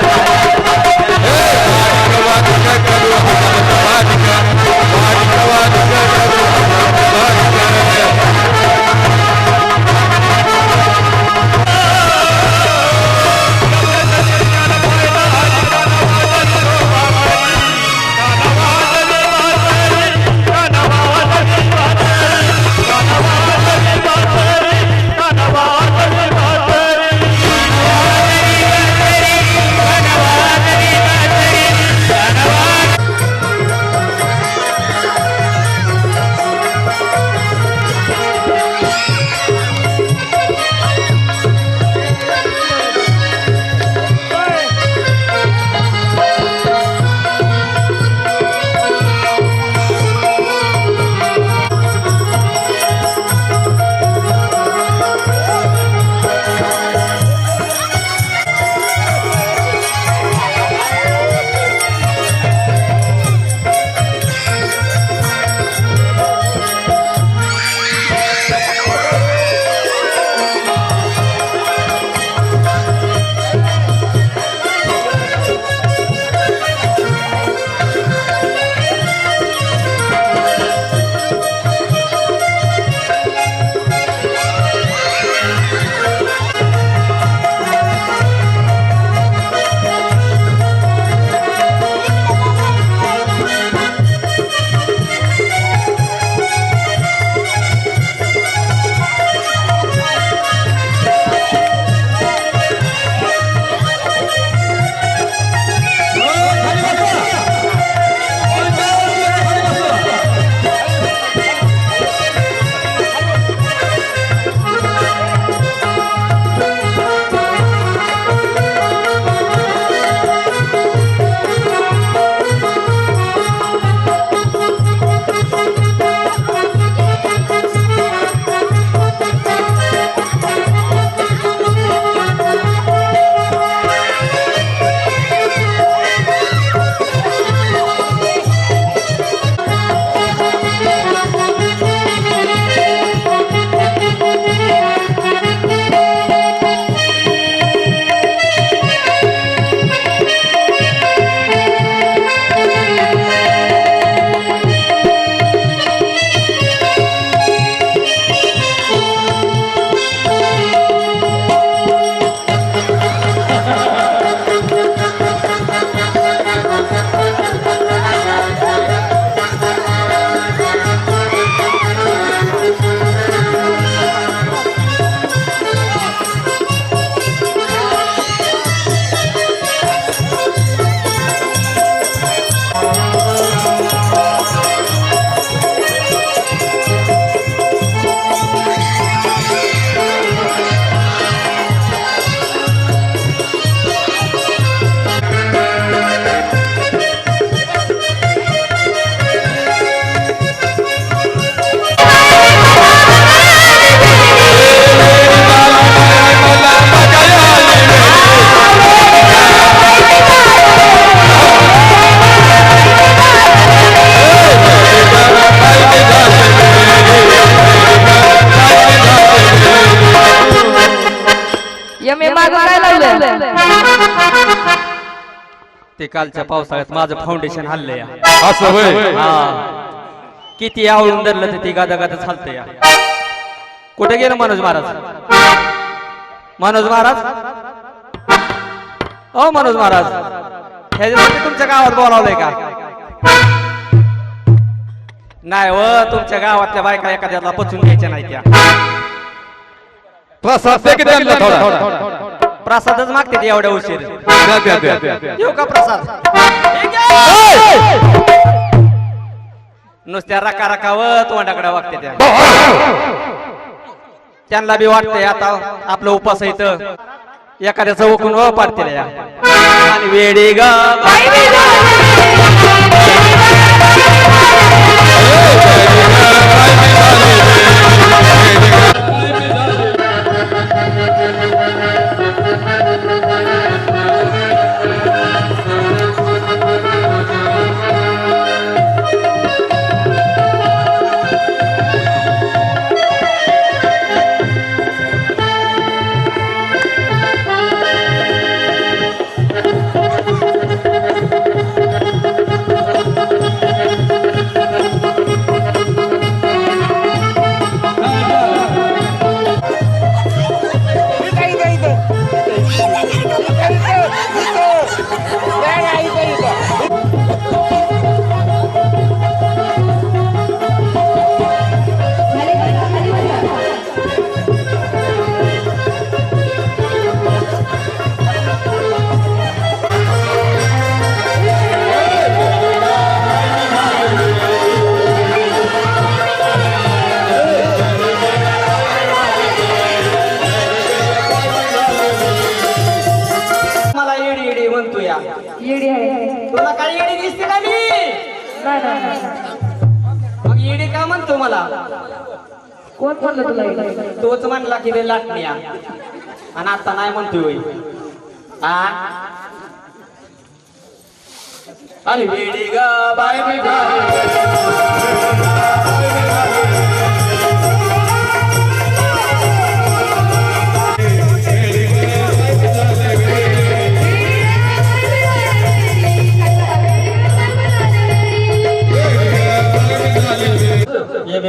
हलवलंय? ते कालच्या पावसाळ्यात माझं फाउंडेशन हल्लंय या. असं होय. हा. किती आवळून धरलं तर ती गादा गादा चालतंय या. कुठे गेलं मनोज महाराज? मनोज महाराज, ओ मनोज महाराज, ह्याच्यासाठी तुमच्या गावात बोलावलंय का? नाही व, तुमच्या गावातल्या बायका एखाद्याला पचून घ्यायच्या नाही त्या. प्रसाद दे की त्यांना थोडा. प्रसादच मागते ते एवढ्या उशीर. द्या. येऊ का प्रसाद? नुसत्या रका रकावं तोंडाकडे वागते त्या. त्यांना बी वाटतंय आता आपलं उपास इथं एखाद्याचं ओकून व पाडतील या. आणि वेडी ग येडी आहे. तुला काय येडी दिसते का मी? मग येडी का म्हणतो मला? कोण म्हणलं तुला येडी? तोच म्हणला की रे लाटण्या, आणि आता नाही म्हणतोय. अरे वेडी ग बाय मी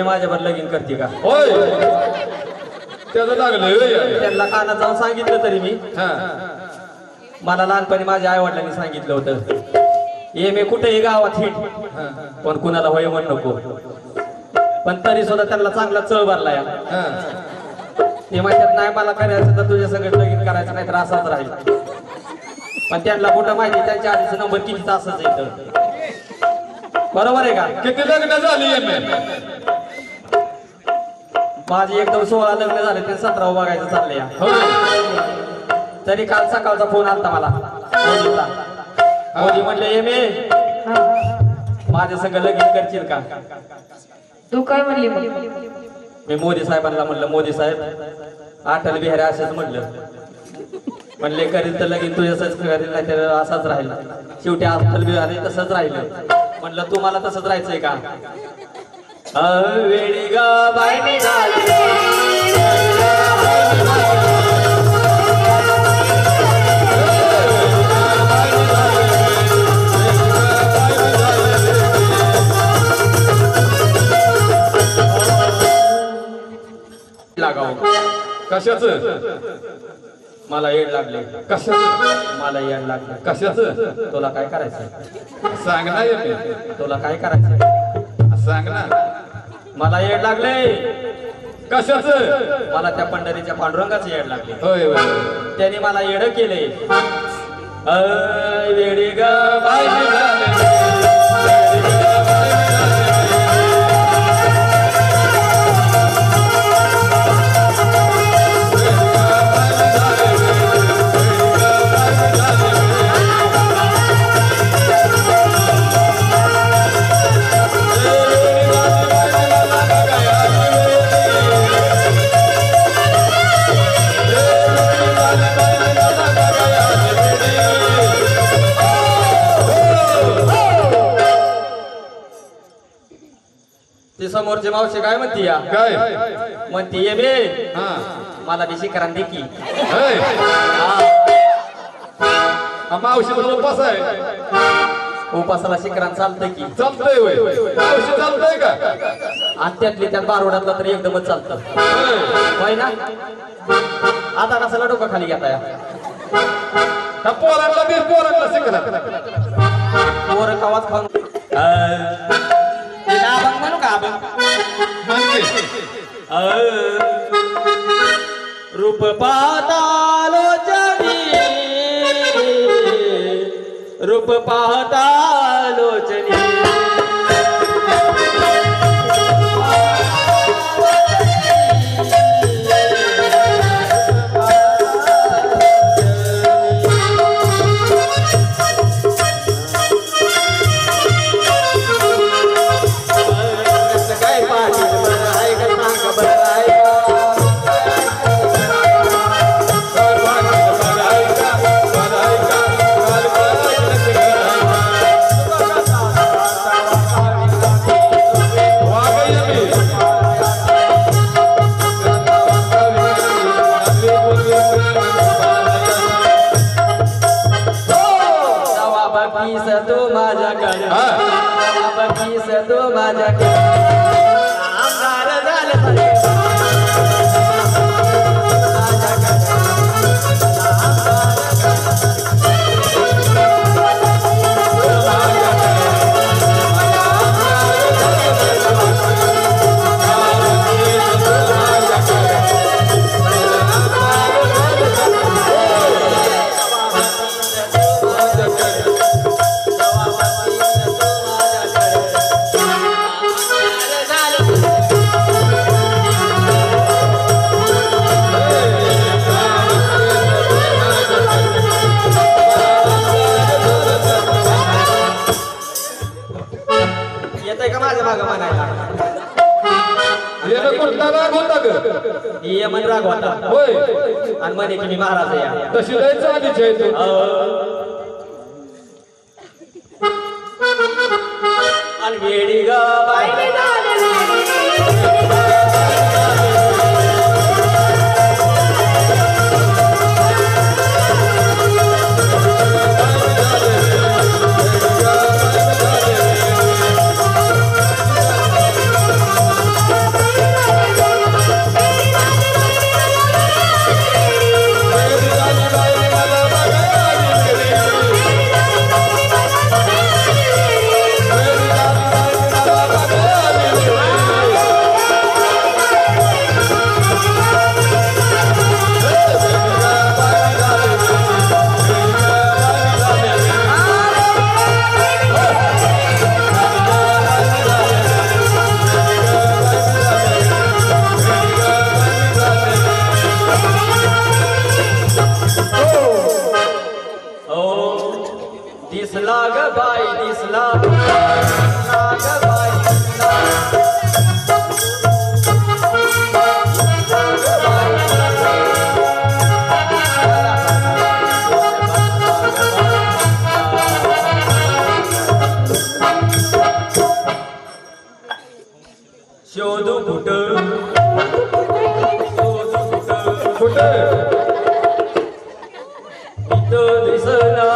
माझ्यावर लगीन करते का? होय, त्याचं लागलं. त्यांना कानात जाऊन सांगितलं तरी मी. मला लहानपणी माझ्या आई वडिलांनी सांगितलं होतं ये मी कुठेही गावात हिट, पण कुणाला होय म्हण नको. पण तरी सुद्धा त्यांना चांगला चळ भरला या. ते म्हणतात नाही मला करायचं तर तुझ्या संगत लगीन करायचं, नाही तर असाच राहील. पण त्यांना कुठं माहिती त्यांच्या आधीचा नंबर किती तासच येतं. बरोबर आहे का? किती लग्न झाली? माझी एकदम 16 लग्न झाले, ते 17 बघायचं चाललंय. तरी काल सकाळचा फोन आलता मला मोदीचा. मोदी म्हणले ये मी माझ्या संग लगीन करशील का? तू काय म्हणली? मी मोदी साहेबांना म्हणलं मोदी साहेब अटल बिहारी असंच म्हणले करील तर लगीन तुझ्याच करील, नाही तर असाच राहिला. शेवटी अटल बिहारी तसंच राहिलं. म्हणलं तुम्हाला तसंच राहायचंय का? वेडी ग बाय मी लागाव. कशाच? मला येड लागले. कशाच? मला येड लागले. कशाच? तुला काय करायचंय? सांग ना. तुला काय करायचंय? सांग ना. मला येड लागले. कशाच? मला त्या पंढरीच्या पांडुरंगाचं येड लागले. होय होय. त्याने मला येड केले. वेडी ग बाय ती समोरची मावशी काय म्हणती या? काय म्हणती ये बे हा मला बी शिकरान दे की. होय. हा. औषध उपास आहे उपासाला शिकरान चालतंय की चालतंय होय औषध चालतंय का आणि त्यातली त्यात बारवडातला तर एकदमच चालतं होय ना आता कसाला डोकं खाली घेता या पोरांना दे पोरांना शिकला पोर कवाच खाऊन म्हणू का आपण रूप पाहतालो चढी रूप पाहतालो चढी तो माझ्याकडे बघीस तो माझ्याकडे आमदार झालं येतंय का माझ्या मागं म्हणायला कोणता राग होता ग यमन राग होता होय आणि म्हणे की मी महाराज आहे या तशी जायचं आधीच आहे आणि वेडी ग बाई दिसला ग बाई दिसला ग बाई शोधू कुठं कुठे इथं दिसला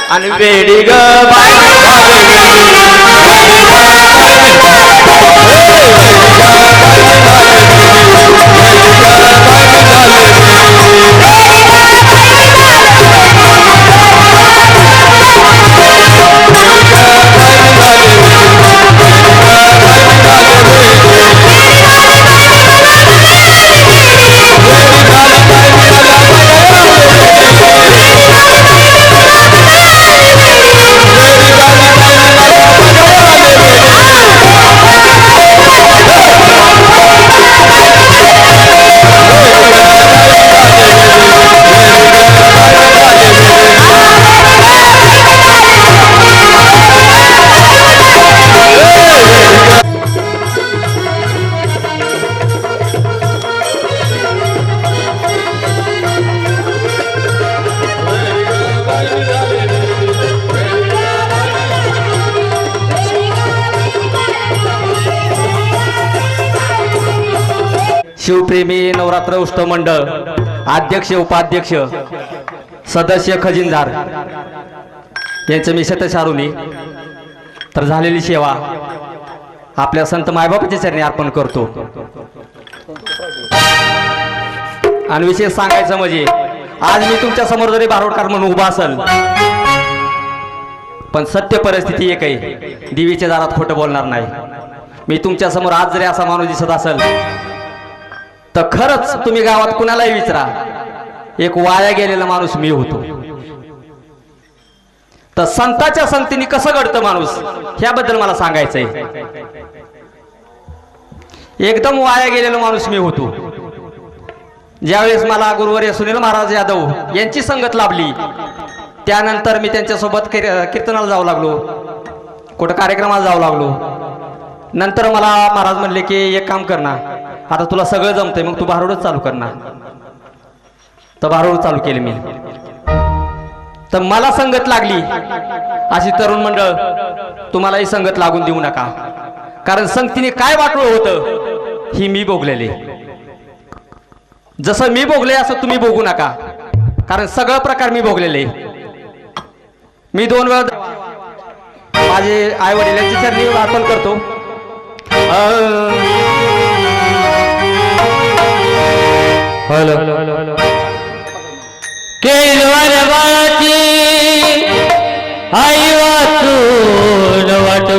आणि वेडी ग शिवप्रेमी नवरात्र उत्सव मंडळ अध्यक्ष उपाध्यक्ष सदस्य खजिनदार यांचं मी शतशारुनी तर झालेली सेवा आपल्या संत मायबापाच्या चरणी अर्पण करतो. आणि विशेष सांगायचं म्हणजे आज मी तुमच्या समोर जरी बारोडकार म्हणून उभा असेल पण सत्य परिस्थिती एक आहे, देवीच्या दारात खोटं बोलणार नाही. मी तुमच्या समोर आज जरी असा माणूस दिसत असेल तर खरंच तुम्ही गावात कुणालाही विचारा, एक वाया गेलेला माणूस मी होतो. तर संताच्या संगतीने कसं घडतं माणूस ह्याबद्दल मला सांगायचंय. एकदम वाया गेलेला माणूस मी होतो. ज्यावेळेस मला गुरुवर्य सुनील महाराज यादव यांची संगत लाभली त्यानंतर मी त्यांच्यासोबत कीर्तनाला जाऊ लागलो, कुठं कार्यक्रमाला जाऊ लागलो. नंतर मला महाराज म्हणले की एक काम कर ना, आता तुला सगळं जमतंय, मग तू भारुडच चालू कर ना. तर भारुड चालू केले मी. तर मला संगत लागली अशी तरुण मंडळ तुम्हालाही संगत लागून देऊ नका, कारण संगतीने काय वाटलं होतं ही मी भोगलेले. जसं मी भोगले असं तुम्ही भोगू नका, कारण सगळं प्रकार मी भोगलेले. मी 2 वेळा माझे आई वडिलांची चरणी अर्पण करतो. केळवण बाळाची आई वाचून वाट